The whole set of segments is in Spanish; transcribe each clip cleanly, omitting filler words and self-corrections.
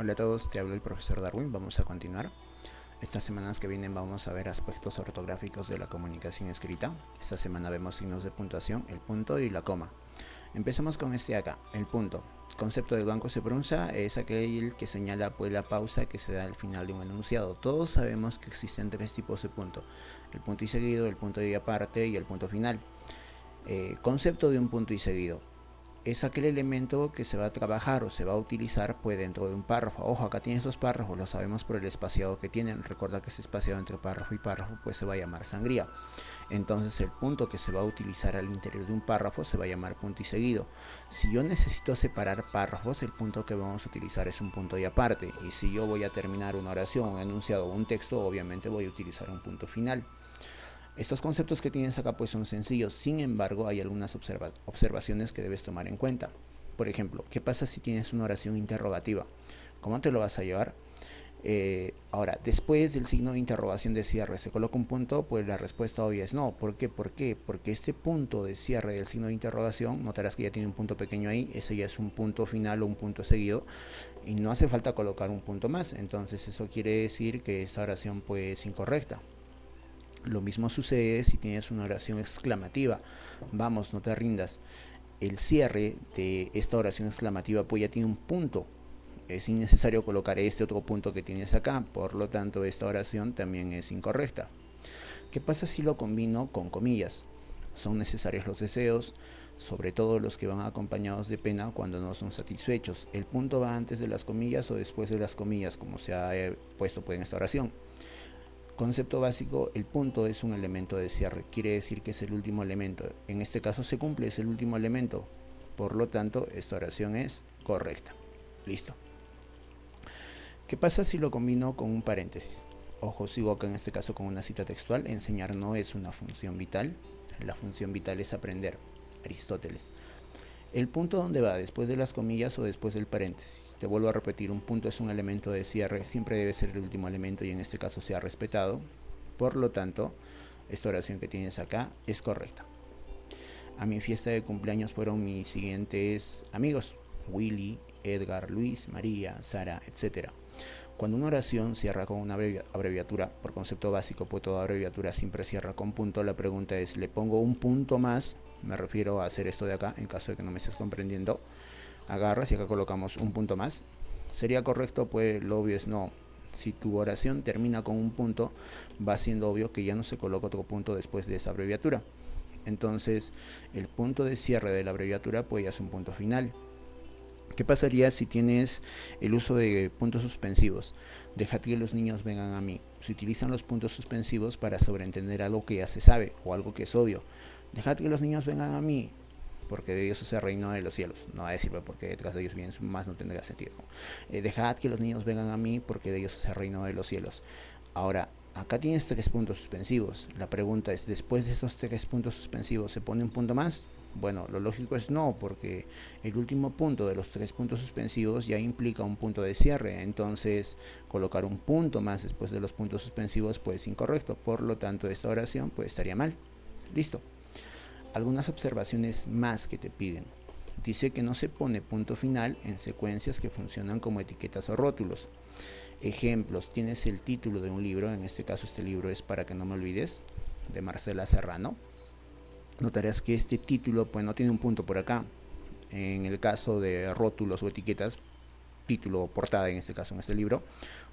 Hola a todos, te habla el profesor Darwin. Vamos a continuar. Estas semanas que vienen vamos a ver aspectos ortográficos de la comunicación escrita. Esta semana vemos signos de puntuación, el punto y la coma. Empezamos con este de acá, el punto. Concepto del banco se pronuncia es aquel que señala pues la pausa que se da al final de un enunciado. Todos sabemos que existen tres tipos de punto: el punto y seguido, el punto y aparte y el punto final. Concepto de un punto y seguido es aquel elemento que se va a trabajar o se va a utilizar pues dentro de un párrafo. Ojo, acá tienes dos párrafos, lo sabemos por el espaciado que tienen. Recuerda que ese espaciado entre párrafo y párrafo pues se va a llamar sangría. Entonces el punto que se va a utilizar al interior de un párrafo se va a llamar punto y seguido. Si yo necesito separar párrafos, el punto que vamos a utilizar es un punto y aparte. Y si yo voy a terminar una oración, un enunciado o un texto, obviamente voy a utilizar un punto final. Estos conceptos que tienes acá pues son sencillos, sin embargo hay algunas observaciones que debes tomar en cuenta. Por ejemplo, ¿qué pasa si tienes una oración interrogativa? ¿Cómo te lo vas a llevar? Ahora, después del signo de interrogación de cierre, ¿se coloca un punto? Pues la respuesta obvia es no. ¿Por qué? Porque este punto de cierre del signo de interrogación, notarás que ya tiene un punto pequeño ahí, ese ya es un punto final o un punto seguido, y no hace falta colocar un punto más. Entonces eso quiere decir que esta oración pues es incorrecta. Lo mismo sucede si tienes una oración exclamativa. Vamos, no te rindas. El cierre de esta oración exclamativa pues ya tiene un punto. Es innecesario colocar este otro punto que tienes acá. Por lo tanto, esta oración también es incorrecta. ¿Qué pasa si lo combino con comillas? Son necesarios los deseos, sobre todo los que van acompañados de pena cuando no son satisfechos. ¿El punto va antes de las comillas o después de las comillas, como se ha puesto pues en esta oración? Concepto básico: el punto es un elemento de cierre, quiere decir que es el último elemento. En este caso se cumple, es el último elemento. Por lo tanto, esta oración es correcta. Listo. ¿Qué pasa si lo combino con un paréntesis? Ojo, sigo acá en este caso con una cita textual. Enseñar no es una función vital. La función vital es aprender. Aristóteles. ¿El punto dónde va? ¿Después de las comillas o después del paréntesis? Te vuelvo a repetir, un punto es un elemento de cierre, siempre debe ser el último elemento y en este caso se ha respetado. Por lo tanto, esta oración que tienes acá es correcta. A mi fiesta de cumpleaños fueron mis siguientes amigos: Willy, Edgar, Luis, María, Sara, etc. Cuando una oración cierra con una abreviatura, por concepto básico, pues toda abreviatura siempre cierra con punto, la pregunta es, ¿le pongo un punto más? Me refiero a hacer esto de acá, en caso de que no me estés comprendiendo. Agarras y acá colocamos un punto más. ¿Sería correcto? Pues lo obvio es no. Si tu oración termina con un punto, va siendo obvio que ya no se coloca otro punto después de esa abreviatura. Entonces, el punto de cierre de la abreviatura pues ya es un punto final. ¿Qué pasaría si tienes el uso de puntos suspensivos? Dejad que los niños vengan a mí. Se utilizan los puntos suspensivos para sobreentender algo que ya se sabe o algo que es obvio. Dejad que los niños vengan a mí, porque de Dios es el reino de los cielos. No va a decir porque detrás de ellos vienen más, no tendrá sentido. Dejad que los niños vengan a mí, porque de Dios es el reino de los cielos. Ahora, acá tienes tres puntos suspensivos. La pregunta es, ¿después de esos tres puntos suspensivos se pone un punto más? Bueno, lo lógico es no, porque el último punto de los tres puntos suspensivos ya implica un punto de cierre. Entonces, colocar un punto más después de los puntos suspensivos pues es incorrecto. Por lo tanto, esta oración pues estaría mal. Listo. Algunas observaciones más que te piden. Dice que no se pone punto final en secuencias que funcionan como etiquetas o rótulos. Ejemplos: tienes el título de un libro, en este caso este libro es Para que no me olvides, de Marcela Serrano. Notarás que este título pues no tiene un punto por acá. En el caso de rótulos o etiquetas, título o portada en este caso en este libro,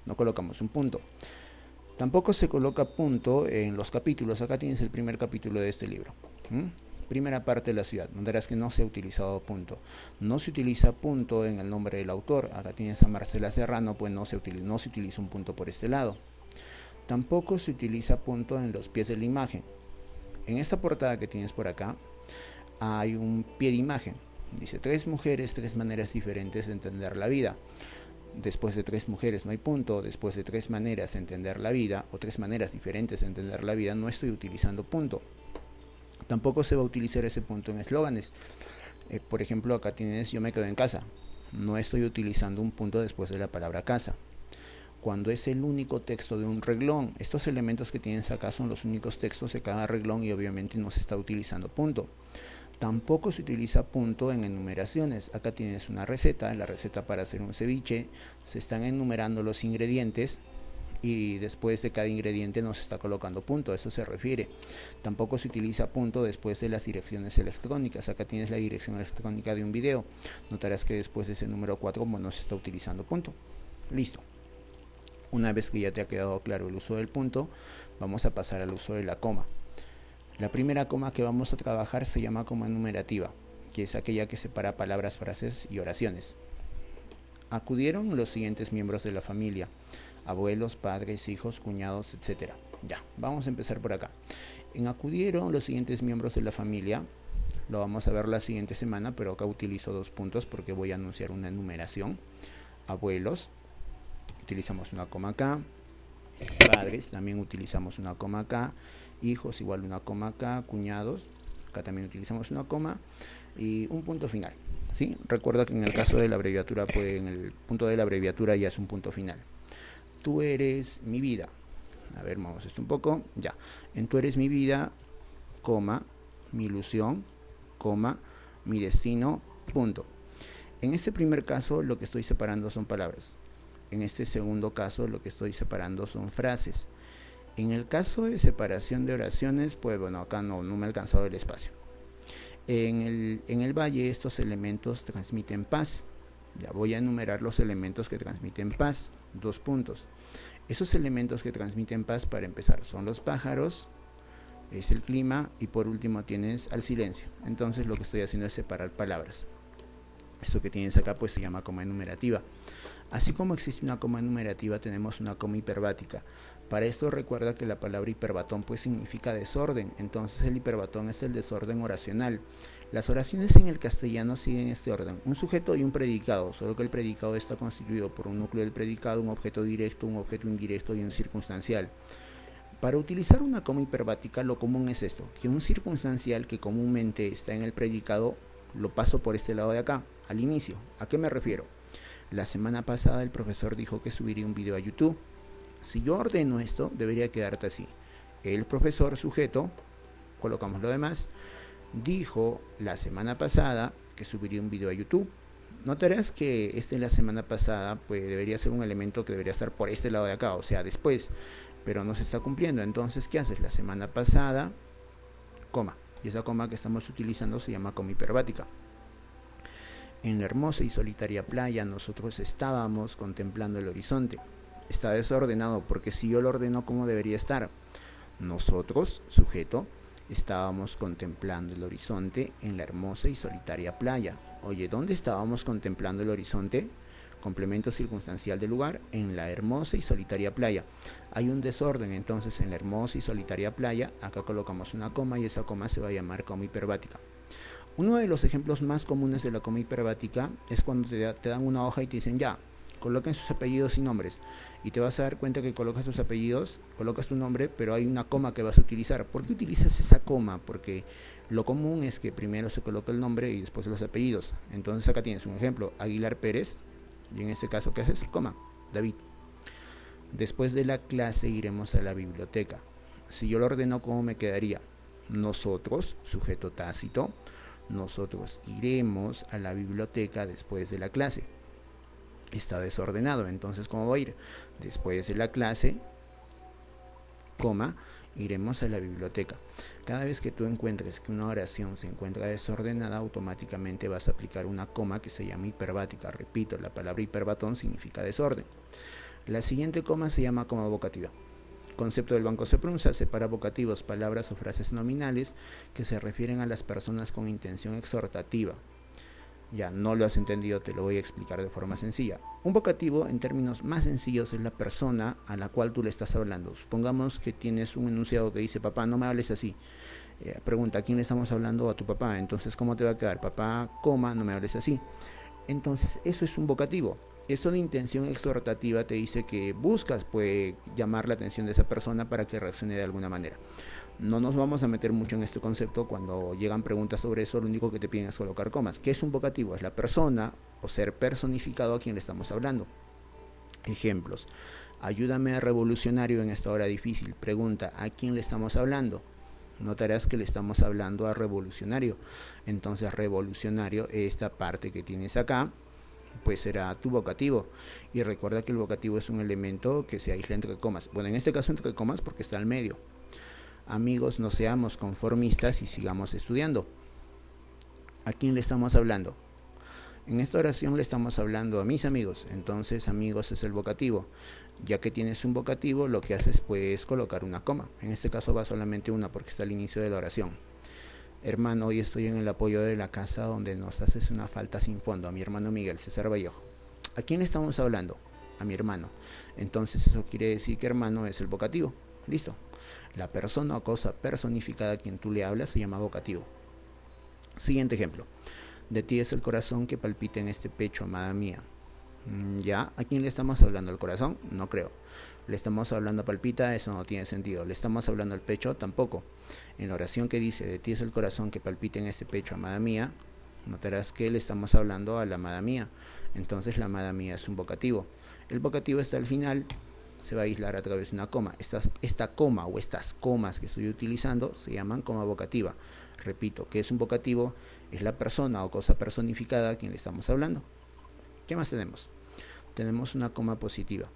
no colocamos un punto. Tampoco se coloca punto en los capítulos. Acá tienes el primer capítulo de este libro. Primera parte de la ciudad. Notarás que no se ha utilizado punto. No se utiliza punto en el nombre del autor. Acá tienes a Marcela Serrano, pues no se utiliza un punto por este lado. Tampoco se utiliza punto en los pies de la imagen. En esta portada que tienes por acá hay un pie de imagen. Dice: tres mujeres, tres maneras diferentes de entender la vida. Después de tres mujeres no hay punto. Después de tres maneras de entender la vida, o tres maneras diferentes de entender la vida, no estoy utilizando punto. Tampoco se va a utilizar ese punto en eslóganes. Por ejemplo, acá tienes yo me quedo en casa. No estoy utilizando un punto después de la palabra casa. Cuando es el único texto de un reglón, estos elementos que tienes acá son los únicos textos de cada reglón y obviamente no se está utilizando punto. Tampoco se utiliza punto en enumeraciones. Acá tienes una receta, la receta para hacer un ceviche. Se están enumerando los ingredientes y después de cada ingrediente no se está colocando punto, a eso se refiere. Tampoco se utiliza punto después de las direcciones electrónicas. Acá tienes la dirección electrónica de un video. Notarás que después de ese número 4 no se está utilizando punto. Listo. Una vez que ya te ha quedado claro el uso del punto, vamos a pasar al uso de la coma. La primera coma que vamos a trabajar se llama coma enumerativa, que es aquella que separa palabras, frases y oraciones. Acudieron los siguientes miembros de la familia: abuelos, padres, hijos, cuñados, etc. Ya, vamos a empezar por acá. En acudieron los siguientes miembros de la familia, lo vamos a ver la siguiente semana, pero acá utilizo 2 puntos porque voy a anunciar una enumeración. Abuelos, utilizamos una coma acá. Padres, también utilizamos una coma acá. Hijos, igual una coma acá. Cuñados, acá también utilizamos una coma y un punto final, ¿sí? Recuerda que en el caso de la abreviatura, pues en el punto de la abreviatura ya es un punto final. Tú eres mi vida. A ver, vamos esto un poco. Ya. En tú eres mi vida, coma, mi ilusión, coma, mi destino, punto. En este primer caso lo que estoy separando son palabras. En este segundo caso lo que estoy separando son frases. En el caso de separación de oraciones, pues bueno, acá no me ha alcanzado el espacio. En el valle estos elementos transmiten paz. Ya voy a enumerar los elementos que transmiten paz. 2 puntos. Esos elementos que transmiten paz, para empezar, son los pájaros, es el clima y por último tienes al silencio. Entonces lo que estoy haciendo es separar palabras. Esto que tienes acá pues se llama coma enumerativa. Así como existe una coma enumerativa, tenemos una coma hiperbática. Para esto recuerda que la palabra hiperbatón pues significa desorden. Entonces el hiperbatón es el desorden oracional. Las oraciones en el castellano siguen este orden: un sujeto y un predicado, solo que el predicado está constituido por un núcleo del predicado, un objeto directo, un objeto indirecto y un circunstancial. Para utilizar una coma hiperbática lo común es esto, que un circunstancial que comúnmente está en el predicado lo paso por este lado de acá, al inicio. ¿A qué me refiero? La semana pasada el profesor dijo que subiría un video a YouTube. Si yo ordeno esto, debería quedarte así: el profesor sujeto, colocamos lo demás, dijo la semana pasada que subiría un video a YouTube. Notarás que la semana pasada pues debería ser un elemento que debería estar por este lado de acá, o sea, después, pero no se está cumpliendo. Entonces, ¿qué haces? La semana pasada, coma, y esa coma que estamos utilizando se llama coma hiperbática. En la hermosa y solitaria playa nosotros estábamos contemplando el horizonte. Está desordenado porque si yo lo ordeno, ¿cómo debería estar? Nosotros, sujeto, estábamos contemplando el horizonte en la hermosa y solitaria playa. Oye, ¿dónde estábamos contemplando el horizonte? Complemento circunstancial del lugar: en la hermosa y solitaria playa. Hay un desorden, entonces en la hermosa y solitaria playa, acá colocamos una coma y esa coma se va a llamar coma hiperbática. Uno de los ejemplos más comunes de la coma hiperbática es cuando te dan una hoja y te dicen: ya, coloquen sus apellidos y nombres, y te vas a dar cuenta que colocas tus apellidos, colocas tu nombre, pero hay una coma que vas a utilizar. ¿Por qué utilizas esa coma? Porque lo común es que primero se coloca el nombre y después los apellidos. Entonces acá tienes un ejemplo: Aguilar Pérez, y en este caso, ¿qué haces? Coma, David. Después de la clase iremos a la biblioteca. Si yo lo ordeno, ¿cómo me quedaría? Nosotros, sujeto tácito, nosotros iremos a la biblioteca después de la clase. Está desordenado, entonces ¿cómo va a ir? Después de la clase, coma, iremos a la biblioteca. Cada vez que tú encuentres que una oración se encuentra desordenada, automáticamente vas a aplicar una coma que se llama hiperbática. Repito, la palabra hiperbatón significa desorden. La siguiente coma se llama coma vocativa. Concepto del Banco Seprun: separa vocativos, palabras o frases nominales que se refieren a las personas con intención exhortativa. Ya no lo has entendido, te lo voy a explicar de forma sencilla. Un vocativo, en términos más sencillos, es la persona a la cual tú le estás hablando. Supongamos que tienes un enunciado que dice: papá, no me hables así. Pregunta: ¿a quién le estamos hablando? A tu papá. Entonces, ¿cómo te va a quedar? Papá, coma, no me hables así. Entonces, eso es un vocativo. Eso de intención exhortativa te dice que buscas llamar la atención de esa persona para que reaccione de alguna manera. No nos vamos a meter mucho en este concepto. Cuando llegan preguntas sobre eso, lo único que te piden es colocar comas. ¿Qué es un vocativo? Es la persona o ser personificado a quien le estamos hablando. Ejemplos: ayúdame, revolucionario, en esta hora difícil. Pregunta: ¿a quién le estamos hablando? Notarás que le estamos hablando a revolucionario. Entonces revolucionario, esta parte que tienes acá, pues será tu vocativo. Y recuerda que el vocativo es un elemento que se aísla entre comas. Bueno, en este caso entre comas porque está al medio. Amigos, no seamos conformistas y sigamos estudiando. ¿A quién le estamos hablando? En esta oración le estamos hablando a mis amigos. Entonces amigos es el vocativo. Ya que tienes un vocativo, lo que haces pues colocar una coma. En este caso va solamente una porque está al inicio de la oración. Hermano, hoy estoy en el apoyo de la casa donde nos haces una falta sin fondo. A mi hermano Miguel César Vallejo. ¿A quién le estamos hablando? A mi hermano. Entonces eso quiere decir que hermano es el vocativo. Listo. La persona o cosa personificada a quien tú le hablas se llama vocativo. Siguiente ejemplo. De ti es el corazón que palpita en este pecho, amada mía. ¿Ya? ¿A quién le estamos hablando? ¿Al corazón? No creo. ¿Le estamos hablando a palpita? Eso no tiene sentido. ¿Le estamos hablando al pecho? Tampoco. En la oración que dice, de ti es el corazón que palpita en este pecho, amada mía, notarás que le estamos hablando a la amada mía. Entonces la amada mía es un vocativo. El vocativo está al final, se va a aislar a través de una coma. Esta coma o estas comas que estoy utilizando se llaman coma vocativa. Repito, ¿qué es un vocativo? Es la persona o cosa personificada a quien le estamos hablando. ¿Qué más tenemos? Tenemos una coma positiva.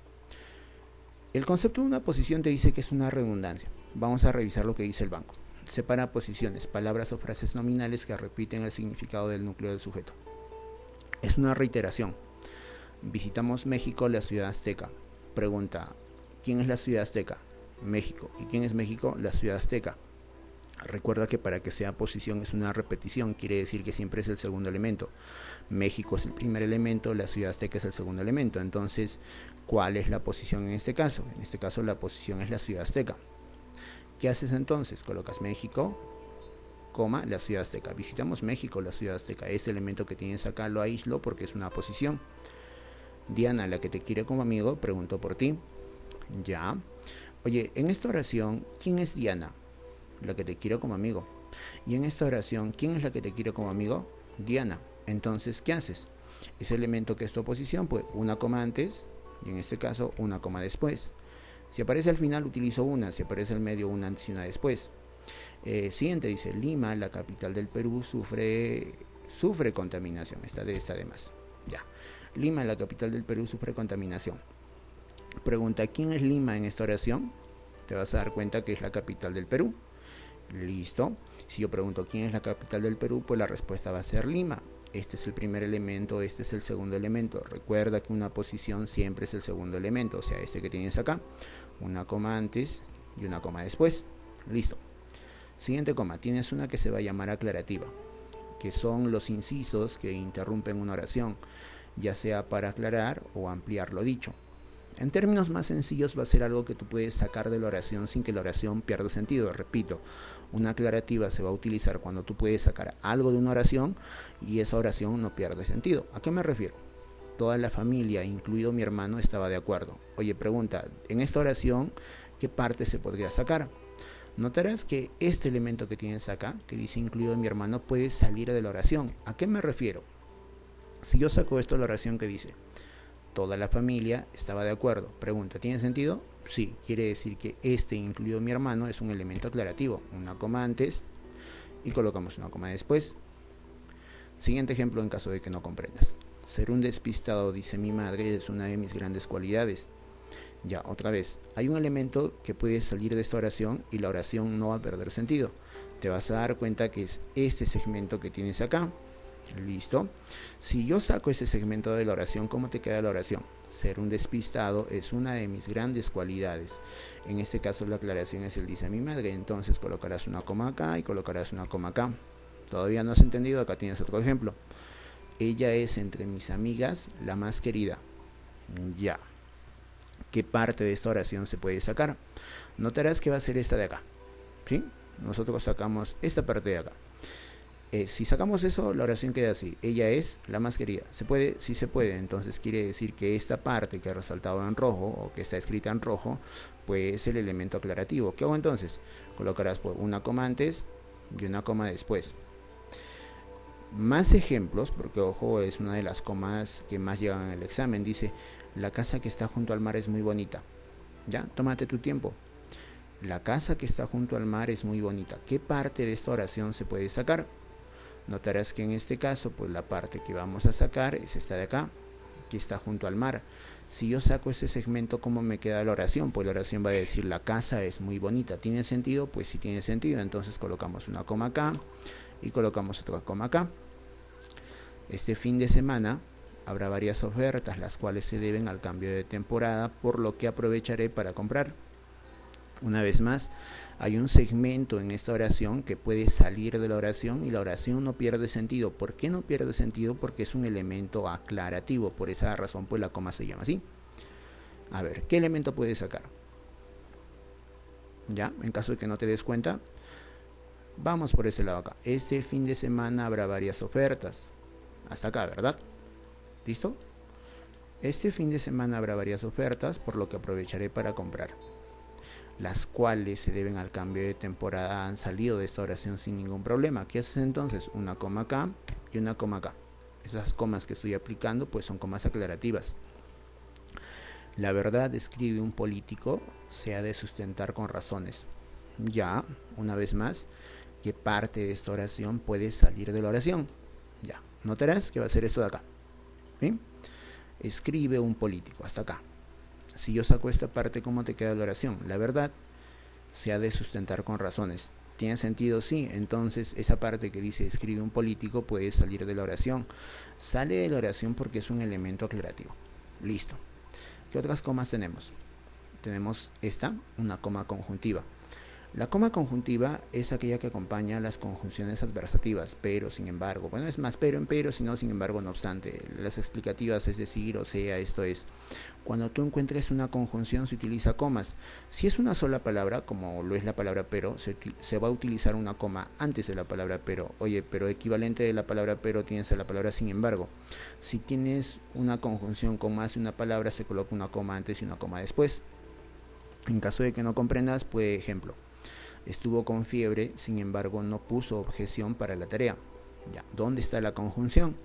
El concepto de una posición te dice que es una redundancia. Vamos a revisar lo que dice el banco. Separa posiciones, palabras o frases nominales que repiten el significado del núcleo del sujeto. Es una reiteración. Visitamos México, la ciudad azteca. Pregunta, ¿quién es la ciudad azteca? México. ¿Y quién es México? La ciudad azteca. Recuerda que para que sea posición es una repetición, quiere decir que siempre es el segundo elemento. México es el primer elemento, la ciudad azteca es el segundo elemento. Entonces, ¿cuál es la posición en este caso? En este caso la posición es la ciudad azteca. ¿Qué haces entonces? Colocas México, coma, la ciudad azteca. Visitamos México, la ciudad azteca. Este elemento que tienes acá lo aíslo porque es una posición. Diana, la que te quiere como amigo, preguntó por ti. Ya. Oye, en esta oración, ¿quién es Diana? La que te quiere como amigo. Y en esta oración, ¿quién es la que te quiere como amigo? Diana. Entonces, ¿qué haces? Ese elemento que es tu oposición, pues una coma antes y en este caso una coma después. Si aparece al final, utilizo una. Si aparece al medio, una antes y una después. Siguiente dice, Lima, la capital del Perú, sufre contaminación. Esta de más. Ya. Lima, la capital del Perú, sufre contaminación. Pregunta, ¿quién es Lima en esta oración? Te vas a dar cuenta que es la capital del Perú. Listo. Si yo pregunto quién es la capital del Perú, pues la respuesta va a ser Lima. Este es el primer elemento, este es el segundo elemento. Recuerda que una posición siempre es el segundo elemento, o sea, este que tienes acá. Una coma antes y una coma después. Listo. Siguiente coma, tienes una que se va a llamar aclarativa, que son los incisos que interrumpen una oración, ya sea para aclarar o ampliar lo dicho. En términos más sencillos va a ser algo que tú puedes sacar de la oración sin que la oración pierda sentido. Repito, una aclarativa se va a utilizar cuando tú puedes sacar algo de una oración y esa oración no pierde sentido. ¿A qué me refiero? Toda la familia, incluido mi hermano, estaba de acuerdo. Oye, pregunta, en esta oración, ¿qué parte se podría sacar? Notarás que este elemento que tienes acá, que dice incluido mi hermano, puede salir de la oración. ¿A qué me refiero? Si yo saco esto de la oración que dice toda la familia estaba de acuerdo. Pregunta, ¿tiene sentido? Sí, quiere decir que este, incluido mi hermano, es un elemento aclarativo. Una coma antes y colocamos una coma después. Siguiente ejemplo en caso de que no comprendas. Ser un despistado, dice mi madre, es una de mis grandes cualidades. Ya, otra vez, hay un elemento que puede salir de esta oración y la oración no va a perder sentido. Te vas a dar cuenta que es este segmento que tienes acá. Listo. Si yo saco ese segmento de la oración, ¿cómo te queda la oración? Ser un despistado es una de mis grandes cualidades. En este caso la aclaración es el dice mi madre. Entonces colocarás una coma acá y colocarás una coma acá. ¿Todavía no has entendido? Acá tienes otro ejemplo. Ella es entre mis amigas la más querida. Ya. ¿Qué parte de esta oración se puede sacar? Notarás que va a ser esta de acá. ¿Sí? Nosotros sacamos esta parte de acá. Si sacamos eso, la oración queda así. Ella es la más querida. ¿Se puede? Sí se puede. Entonces quiere decir que esta parte que ha resaltado en rojo o que está escrita en rojo, pues es el elemento aclarativo. ¿Qué hago entonces? Colocarás pues, una coma antes y una coma después. Más ejemplos, porque ojo, es una de las comas que más llegan en el examen. Dice, la casa que está junto al mar es muy bonita. Ya, tómate tu tiempo. La casa que está junto al mar es muy bonita. ¿Qué parte de esta oración se puede sacar? Notarás que en este caso, pues la parte que vamos a sacar es esta de acá, que está junto al mar. Si yo saco ese segmento, ¿cómo me queda la oración? Pues la oración va a decir, la casa es muy bonita. ¿Tiene sentido? Pues sí tiene sentido. Entonces colocamos una coma acá y colocamos otra coma acá. Este fin de semana habrá varias ofertas, las cuales se deben al cambio de temporada, por lo que aprovecharé para comprar. Una vez más, hay un segmento en esta oración que puede salir de la oración y la oración no pierde sentido. ¿Por qué no pierde sentido? Porque es un elemento aclarativo. Por esa razón, pues la coma se llama así. A ver, ¿qué elemento puedes sacar? Ya, en caso de que no te des cuenta, vamos por ese lado acá. Este fin de semana habrá varias ofertas. Hasta acá, ¿verdad? ¿Listo? Este fin de semana habrá varias ofertas, por lo que aprovecharé para comprar. Las cuales se deben al cambio de temporada han salido de esta oración sin ningún problema. ¿Qué haces entonces? Una coma acá y una coma acá. Esas comas que estoy aplicando pues son comas aclarativas. La verdad, escribe un político, se ha de sustentar con razones. Ya, una vez más, ¿qué parte de esta oración puede salir de la oración? Ya, notarás que va a ser esto de acá. ¿Sí? Escribe un político, hasta acá. Si yo saco esta parte, ¿cómo te queda la oración? La verdad se ha de sustentar con razones. ¿Tiene sentido? Sí. Entonces esa parte que dice escribe un político puede salir de la oración. Sale de la oración porque es un elemento aclarativo. Listo. ¿Qué otras comas tenemos? Tenemos esta, una coma conjuntiva. La coma conjuntiva es aquella que acompaña a las conjunciones adversativas, pero, sin embargo, bueno, es más pero en pero, sino sin embargo, no obstante. Las explicativas, es decir, o sea, esto es, cuando tú encuentres una conjunción se utiliza comas. Si es una sola palabra, como lo es la palabra pero, se va a utilizar una coma antes de la palabra pero. Oye, pero equivalente de la palabra pero tienes a la palabra sin embargo. Si tienes una conjunción con más de una palabra, se coloca una coma antes y una coma después. En caso de que no comprendas, pues ejemplo. Estuvo con fiebre, sin embargo no puso objeción para la tarea. Ya, ¿dónde está la conjunción?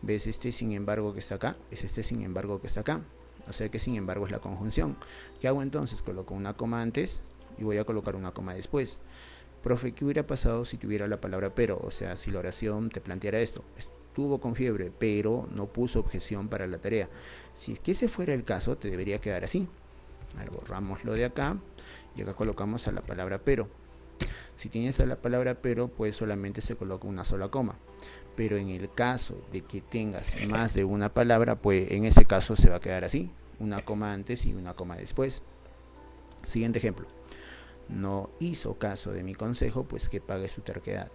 ¿Ves este sin embargo que está acá? Es este sin embargo que está acá. O sea que sin embargo es la conjunción. ¿Qué hago entonces? Coloco una coma antes y voy a colocar una coma después. Profe, ¿qué hubiera pasado si tuviera la palabra pero? O sea, si la oración te planteara esto. Estuvo con fiebre, pero no puso objeción para la tarea. Si es que ese fuera el caso, te debería quedar así. A ver, borramos lo de acá y acá colocamos a la palabra pero. Si tienes a la palabra pero, pues solamente se coloca una sola coma. Pero en el caso de que tengas más de una palabra, pues en ese caso se va a quedar así, una coma antes y una coma después. Siguiente ejemplo. No hizo caso de mi consejo, pues que pague su terquedad.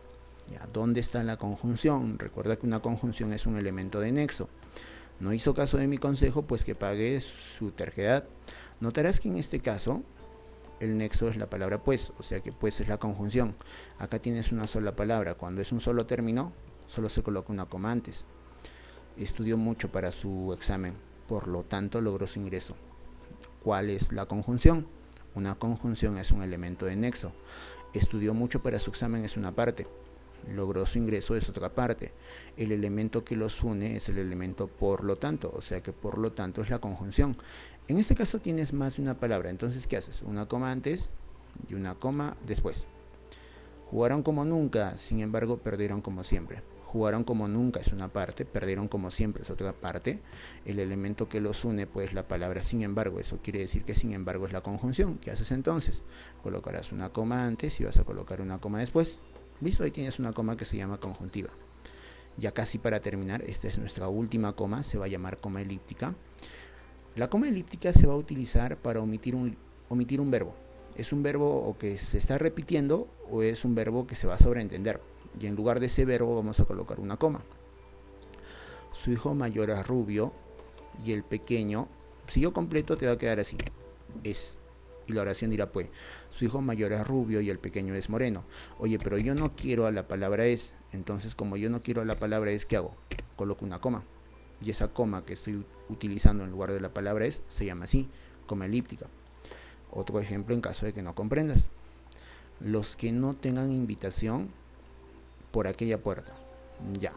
Ya, ¿dónde está la conjunción? Recuerda que una conjunción es un elemento de nexo. No hizo caso de mi consejo, pues que pague su terquedad. Notarás que en este caso el nexo es la palabra pues, o sea que pues es la conjunción. Acá tienes una sola palabra. Cuando es un solo término, solo se coloca una coma antes. Estudió mucho para su examen, por lo tanto logró su ingreso. ¿Cuál es la conjunción? Una conjunción es un elemento de nexo. Estudió mucho para su examen es una parte. Logró su ingreso es otra parte. El elemento que los une es el elemento por lo tanto, o sea que por lo tanto es la conjunción. En este caso tienes más de una palabra, entonces ¿qué haces? Una coma antes y una coma después. Jugaron como nunca, sin embargo perdieron como siempre. Jugaron como nunca es una parte, perdieron como siempre es otra parte. El elemento que los une pues la palabra sin embargo, eso quiere decir que sin embargo es la conjunción. ¿Qué haces entonces? Colocarás una coma antes y vas a colocar una coma después. Listo, ahí tienes una coma que se llama conjuntiva. Ya casi para terminar, esta es nuestra última coma, se va a llamar coma elíptica. La coma elíptica se va a utilizar para omitir un verbo. ¿Es un verbo o que se está repitiendo o es un verbo que se va a sobreentender? Y en lugar de ese verbo vamos a colocar una coma. Su hijo mayor es rubio y el pequeño, si yo completo te va a quedar así, es. Y la oración dirá pues, su hijo mayor es rubio y el pequeño es moreno. Oye, pero yo no quiero a la palabra es. Entonces como yo no quiero a la palabra es, ¿qué hago? Coloco una coma. Y esa coma que estoy utilizando en lugar de la palabra es, se llama así, coma elíptica. Otro ejemplo en caso de que no comprendas. Los que no tengan invitación por aquella puerta. Ya.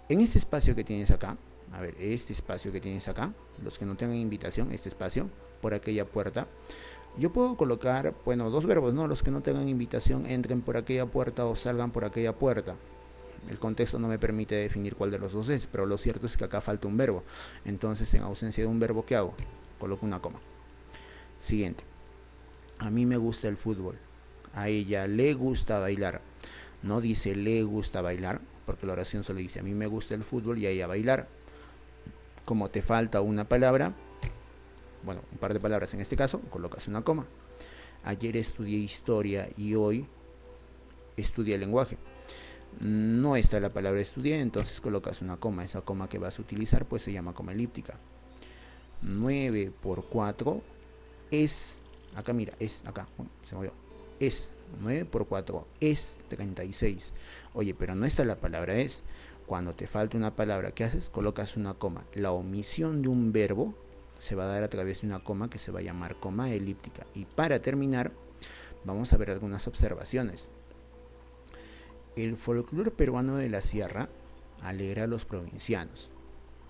En este espacio que tienes acá, a ver, este espacio que tienes acá, los que no tengan invitación, este espacio, por aquella puerta, Yo puedo colocar, bueno, dos verbos, ¿no? Los que no tengan invitación entren por aquella puerta o salgan por aquella puerta. El contexto no me permite definir cuál de los dos es, pero lo cierto es que acá falta un verbo. Entonces, en ausencia de un verbo, ¿qué hago? Coloco una coma. Siguiente. A mí me gusta el fútbol. A ella le gusta bailar. No dice le gusta bailar, porque la oración solo dice a mí me gusta el fútbol y a ella bailar. Como te falta una palabra, bueno, un par de palabras en este caso, colocas una coma. Ayer estudié historia y hoy estudié lenguaje. No está la palabra estudié, entonces colocas una coma. Esa coma que vas a utilizar pues se llama coma elíptica. 9 por 4 es, acá mira, es, acá, se movió, es 9 por 4 es 36. Oye, pero no está la palabra es. Cuando te falta una palabra, ¿qué haces? Colocas una coma. La omisión de un verbo se va a dar a través de una coma que se va a llamar coma elíptica. Y para terminar, vamos a ver algunas observaciones. El folclore peruano de la sierra alegra a los provincianos.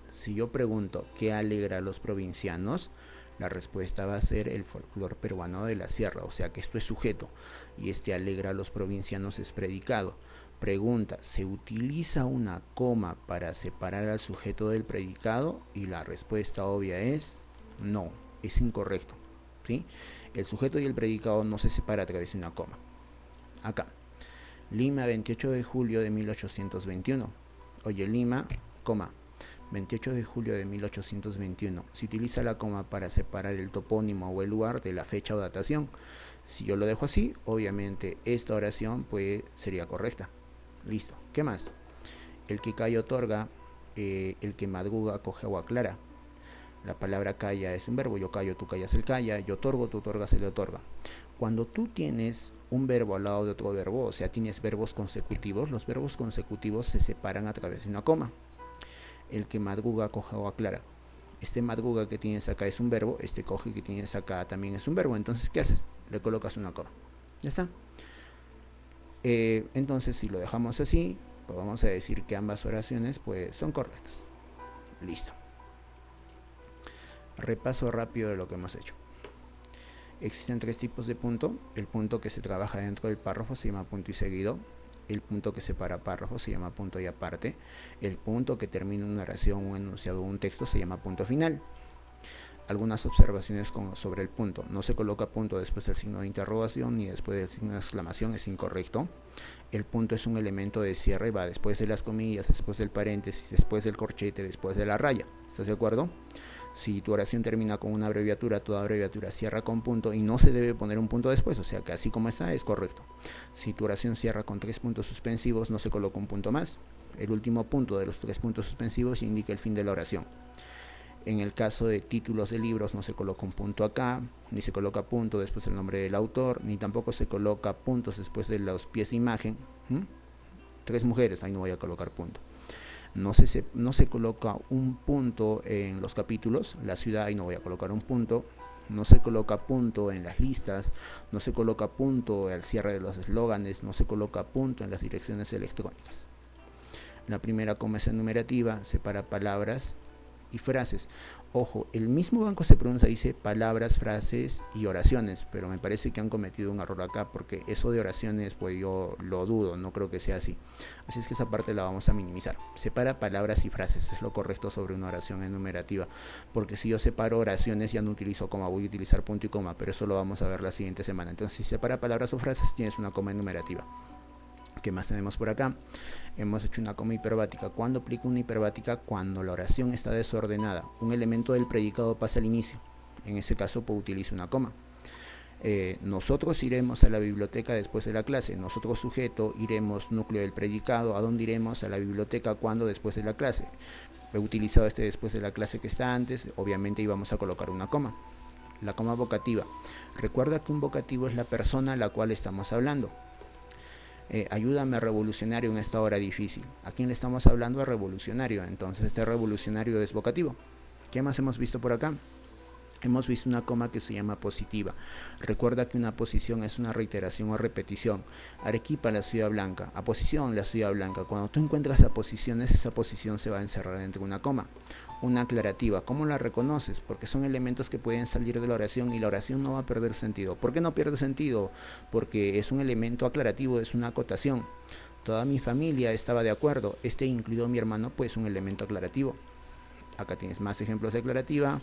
Si yo pregunto ¿qué alegra a los provincianos? La respuesta va a ser el folclore peruano de la sierra, o sea que esto es sujeto y este alegra a los provincianos es predicado. Pregunta, ¿se utiliza una coma para separar al sujeto del predicado? Y la respuesta obvia es no, es incorrecto, ¿sí? El sujeto y el predicado no se separa a través de una coma. Acá, Lima, 28 de julio de 1821. Oye, Lima, coma, 28 de julio de 1821. Se utiliza la coma para separar el topónimo o el lugar de la fecha o datación. Si yo lo dejo así, obviamente esta oración pues sería correcta. Listo. ¿Qué más? El que calla otorga, el que madruga coge agua clara. La palabra calla es un verbo. Yo callo, tú callas, el calla. Yo otorgo, tú otorgas, él otorga. Cuando tú tienes un verbo al lado de otro verbo, o sea, tienes verbos consecutivos, los verbos consecutivos se separan a través de una coma. El que madruga coge agua clara. Este madruga que tienes acá es un verbo, este coge que tienes acá también es un verbo. Entonces, ¿qué haces? Le colocas una coma. Ya está. Entonces, si lo dejamos así, pues vamos a decir que ambas oraciones pues son correctas. Listo. Repaso rápido de lo que hemos hecho. Existen tres tipos de punto. El punto que se trabaja dentro del párrafo se llama punto y seguido. El punto que separa párrafos se llama punto y aparte. El punto que termina una oración, un enunciado o un texto se llama punto final. Algunas observaciones sobre el punto. No se coloca punto después del signo de interrogación ni después del signo de exclamación, es incorrecto. El punto es un elemento de cierre, va después de las comillas, después del paréntesis, después del corchete, después de la raya. ¿Estás de acuerdo? Si tu oración termina con una abreviatura, toda abreviatura cierra con punto y no se debe poner un punto después, o sea que así como está es correcto. Si tu oración cierra con 3 puntos suspensivos, no se coloca un punto más. El último punto de los 3 puntos suspensivos indica el fin de la oración. En el caso de títulos de libros no se coloca un punto acá, ni se coloca punto después del nombre del autor, ni tampoco se coloca puntos después de los pies de imagen. 3 mujeres, ahí no voy a colocar punto. No se coloca un punto en los capítulos, la ciudad, ahí no voy a colocar un punto. No se coloca punto en las listas, no se coloca punto al cierre de los eslóganes, no se coloca punto en las direcciones electrónicas. La primera coma es enumerativa, separa palabras y frases. Ojo, el mismo banco se pronuncia, dice palabras, frases y oraciones, pero me parece que han cometido un error acá, porque eso de oraciones pues yo lo dudo, no creo que sea así. Así es que esa parte la vamos a minimizar. Separa palabras y frases, es lo correcto sobre una oración enumerativa, porque si yo separo oraciones ya no utilizo coma, voy a utilizar punto y coma, pero eso lo vamos a ver la siguiente semana. Entonces, si separa palabras o frases, tienes una coma enumerativa. ¿Qué más tenemos por acá? Hemos hecho una coma hiperbática. ¿Cuándo aplico una hiperbática? Cuando la oración está desordenada. Un elemento del predicado pasa al inicio. En ese caso, pues utilizo una coma. Nosotros iremos a la biblioteca después de la clase. Nosotros, sujeto, iremos núcleo del predicado. ¿A dónde iremos? A la biblioteca. ¿Cuándo? Después de la clase. He utilizado este después de la clase que está antes. Obviamente íbamos a colocar una coma. La coma vocativa. Recuerda que un vocativo es la persona a la cual estamos hablando. Ayúdame, revolucionario, en esta hora difícil. ¿A quién le estamos hablando? A revolucionario. Entonces este revolucionario es vocativo. ¿Qué más hemos visto por acá? Hemos visto una coma que se llama positiva. Recuerda que una posición es una reiteración o repetición. Arequipa, la ciudad blanca. Aposición, la ciudad blanca. Cuando tú encuentras aposiciones, esa posición se va a encerrar dentro de una coma. Una aclarativa, ¿cómo la reconoces? Porque son elementos que pueden salir de la oración y la oración no va a perder sentido. ¿Por qué no pierde sentido? Porque es un elemento aclarativo, es una acotación. Toda mi familia estaba de acuerdo, incluido mi hermano, pues un elemento aclarativo. Acá tienes más ejemplos de aclarativa.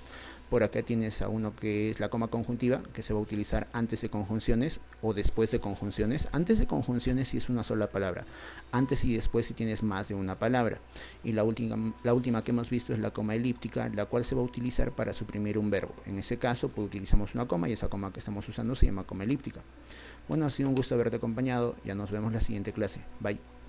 Por acá tienes a uno que es la coma conjuntiva, que se va a utilizar antes de conjunciones o después de conjunciones. Antes de conjunciones si es una sola palabra, antes y después si tienes más de una palabra. Y la última que hemos visto es la coma elíptica, la cual se va a utilizar para suprimir un verbo. En ese caso pues utilizamos una coma y esa coma que estamos usando se llama coma elíptica. Bueno, ha sido un gusto haberte acompañado, ya nos vemos en la siguiente clase. Bye.